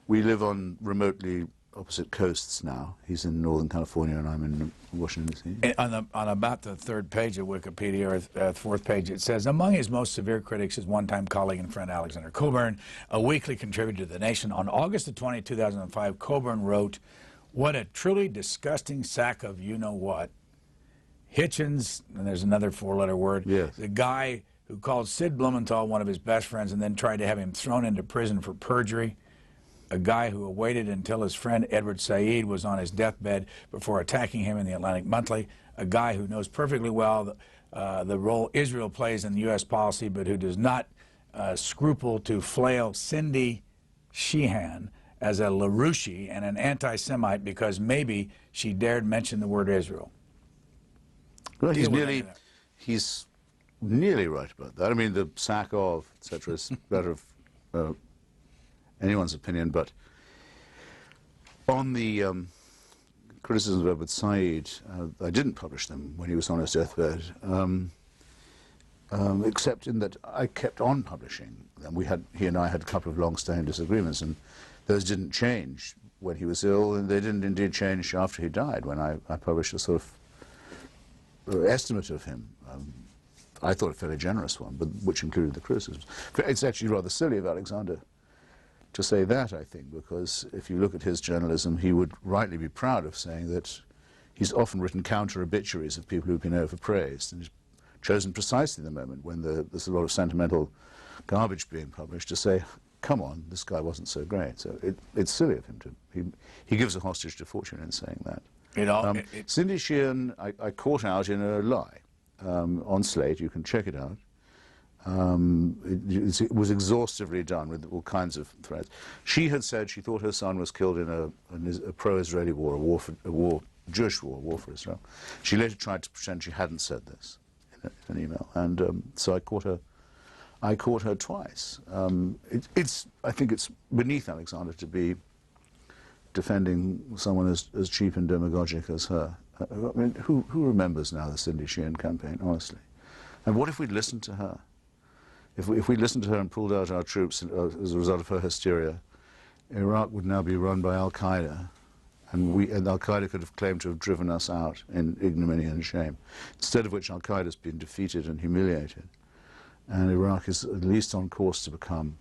we live on remotely opposite coasts now. He's in Northern California, and I'm in Washington, D.C. On about the third page of Wikipedia, or fourth page, it says, among his most severe critics is one-time colleague and friend Alexander Cockburn, a weekly contributor to The Nation. On August the 20th, 2005, Cockburn wrote, what a truly disgusting sack of you-know-what. Hitchens, and there's another four-letter word, yes. The guy who called Sid Blumenthal one of his best friends and then tried to have him thrown into prison for perjury, a guy who waited until his friend Edward Said was on his deathbed before attacking him in the Atlantic Monthly, a guy who knows perfectly well the role Israel plays in U.S. policy, but who does not scruple to flail Cindy Sheehan as a LaRouche and an anti-Semite because maybe she dared mention the word Israel. Well, he's nearly right about that. I mean, the sack of, etc., is better of anyone's opinion, but on the criticisms of Edward Said, I didn't publish them when he was on his deathbed, except in that I kept on publishing them. He and I had a couple of long-standing disagreements, and those didn't change when he was ill, and they didn't indeed change after he died, when I published a sort of estimate of him. I thought a fairly generous one, but which included the criticisms. It's actually rather silly of Alexander to say that, I think, because if you look at his journalism, he would rightly be proud of saying that he's often written counter-obituaries of people who've been overpraised, and he's chosen precisely the moment when there's a lot of sentimental garbage being published to say, come on, this guy wasn't so great. So it's silly of him to, he gives a hostage to fortune in saying that. Cindy Sheehan, I caught out in a lie on Slate, you can check it out. It was exhaustively done with all kinds of threats. She had said she thought her son was killed in a pro-Israeli war, Jewish war for Israel. She later tried to pretend she hadn't said this in an email, and so I caught her twice. I think it's beneath Alexander to be defending someone as cheap and demagogic as her. I mean, who remembers now the Cindy Sheehan campaign, honestly? And what if we'd listened to her? If we listened to her and pulled out our troops as a result of her hysteria, Iraq would now be run by Al-Qaeda, and Al-Qaeda could have claimed to have driven us out in ignominy and shame, instead of which Al-Qaeda has been defeated and humiliated. And Iraq is at least on course to become,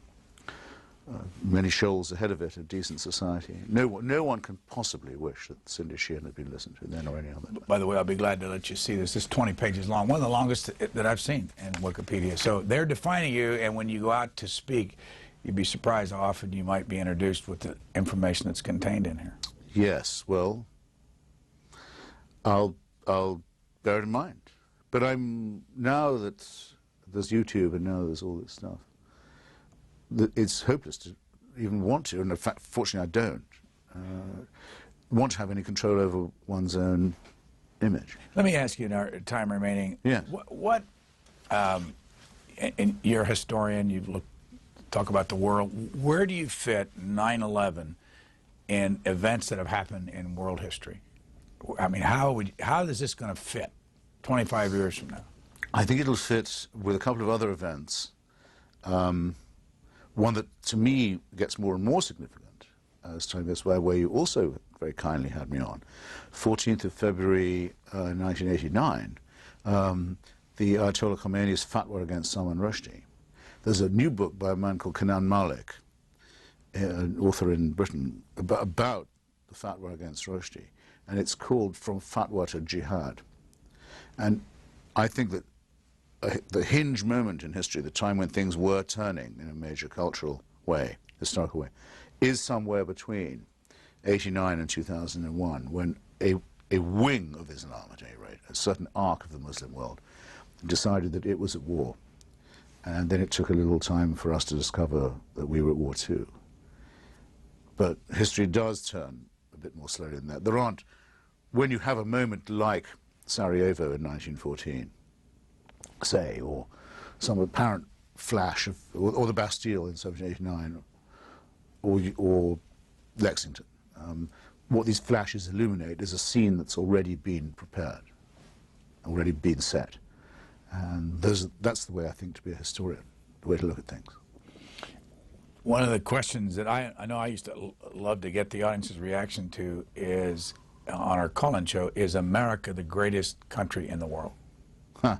many shoals ahead of it, a decent society. No one can possibly wish that Cindy Sheehan had been listened to then or any other. By the way, I'll be glad to let you see this. This is 20 pages long, one of the longest that I've seen in Wikipedia. So they're defining you, and when you go out to speak, you'd be surprised how often you might be introduced with the information that's contained in here. Yes, well, I'll bear it in mind. But now that there's YouTube and now there's all this stuff, it's hopeless to even want to, and in fact, fortunately I don't, want to have any control over one's own image. Let me ask you, in our time remaining, yes. And you're a historian, you talk about the world, where do you fit 9/11 in events that have happened in world history? I mean, how is this going to fit 25 years from now? I think it'll fit with a couple of other events. One that, to me, gets more and more significant as time goes by, where you also very kindly had me on. 14th of February 1989, the Ayatollah Khomeini's fatwa against Salman Rushdie. There's a new book by a man called Kenan Malik, an author in Britain, about the fatwa against Rushdie, and it's called From Fatwa to Jihad. And I think that the hinge moment in history, the time when things were turning in a major cultural way, historical way, is somewhere between 89 and 2001, when a wing of Islam, at any rate, a certain arc of the Muslim world, decided that it was at war. And then it took a little time for us to discover that we were at war too. But history does turn a bit more slowly than that. There aren't, when you have a moment like Sarajevo in 1914, say, or some apparent flash of, or the Bastille in 1789, or Lexington. What these flashes illuminate is a scene that's already been prepared, already been set. And that's the way I think to be a historian, the way to look at things. One of the questions that I know I used to love to get the audience's reaction to is, on our call-in show, is America the greatest country in the world? Huh.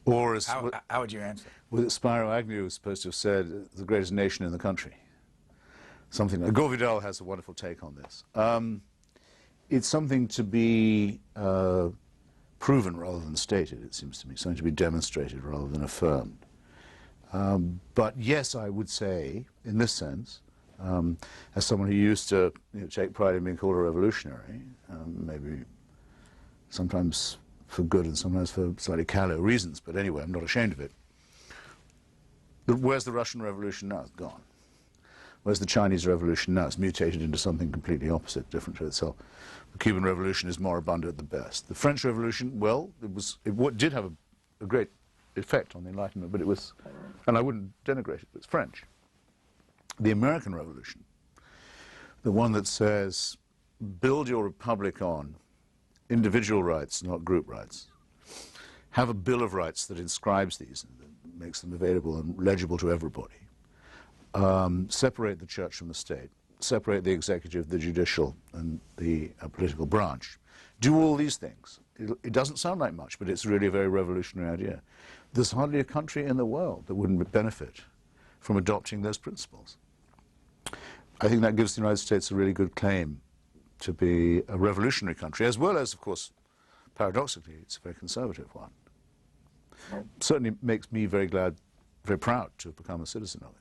Or as how would you answer? Well, Spiro Agnew was supposed to have said, the greatest nation in the country. Something like Gore Vidal has a wonderful take on this. It's something to be proven rather than stated, it seems to me, something to be demonstrated rather than affirmed. But yes, I would say, in this sense, as someone who used to take pride in being called a revolutionary, maybe sometimes for good and sometimes for slightly callow reasons, but anyway, I'm not ashamed of it. Where's the Russian Revolution now? It's gone. Where's the Chinese Revolution now? It's mutated into something completely opposite, different to itself. The Cuban Revolution is moribund at the best. The French Revolution, well, it did have a great effect on the Enlightenment, but it was, and I wouldn't denigrate it, it's French. The American Revolution, the one that says, build your republic on individual rights, not group rights. Have a Bill of Rights that inscribes these and makes them available and legible to everybody. Separate the church from the state. Separate the executive, the judicial, and the political branch. Do all these things. It doesn't sound like much, but it's really a very revolutionary idea. There's hardly a country in the world that wouldn't benefit from adopting those principles. I think that gives the United States a really good claim to be a revolutionary country, as well as, of course, paradoxically, it's a very conservative one. Certainly makes me very glad, very proud to have become a citizen of it.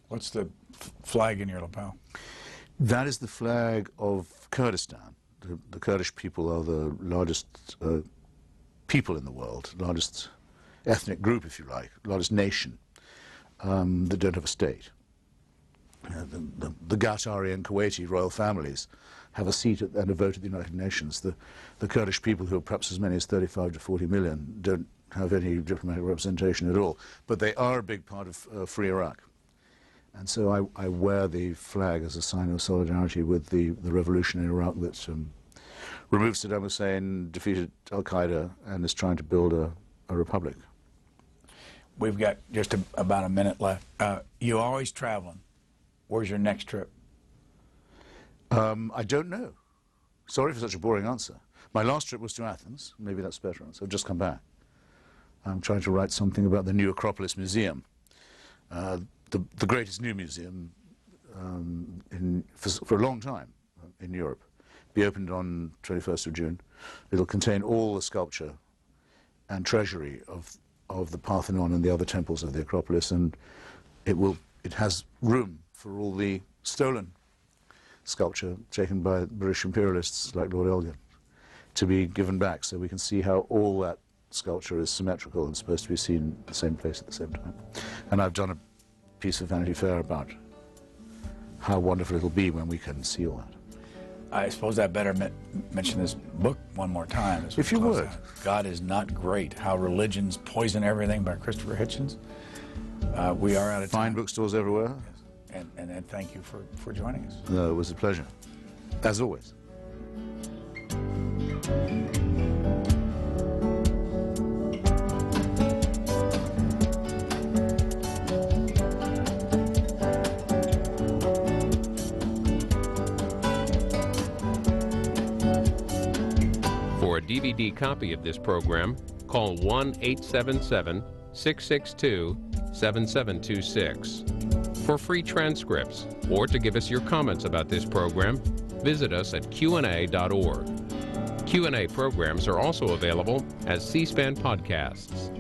What's the flag in your lapel? That is the flag of Kurdistan. The Kurdish people are the largest people in the world, largest ethnic group, if you like, largest nation that don't have a state. The Qatari and Kuwaiti royal families have a seat and a vote at the United Nations. The Kurdish people, who are perhaps as many as 35 to 40 million, don't have any diplomatic representation at all. But they are a big part of free Iraq. And so I wear the flag as a sign of solidarity with the revolution in Iraq that removed Saddam Hussein, defeated al-Qaeda, and is trying to build a republic. We've got just about a minute left. You're always traveling. Where's your next trip? I don't know. Sorry for such a boring answer. My last trip was to Athens. Maybe that's better. So I've just come back. I'm trying to write something about the new Acropolis Museum, the greatest new museum for a long time in Europe. Be opened on 21st of June. It'll contain all the sculpture and treasury of the Parthenon and the other temples of the Acropolis, and it has room for all the stolen sculpture taken by British imperialists like Lord Elgin to be given back, so we can see how all that sculpture is symmetrical and supposed to be seen in the same place at the same time. And I've done a piece of Vanity Fair about how wonderful it'll be when we can see all that. I suppose I better mention this book one more time. If you would. God Is Not Great, How Religions Poison Everything by Christopher Hitchens. We are out of time. Fine bookstores everywhere. Yes. And thank you for joining us. No, it was a pleasure, as always. For a DVD copy of this program, call 1-877-662-7726. For free transcripts or to give us your comments about this program, visit us at Q&A.org. Q&A programs are also available as C-SPAN podcasts.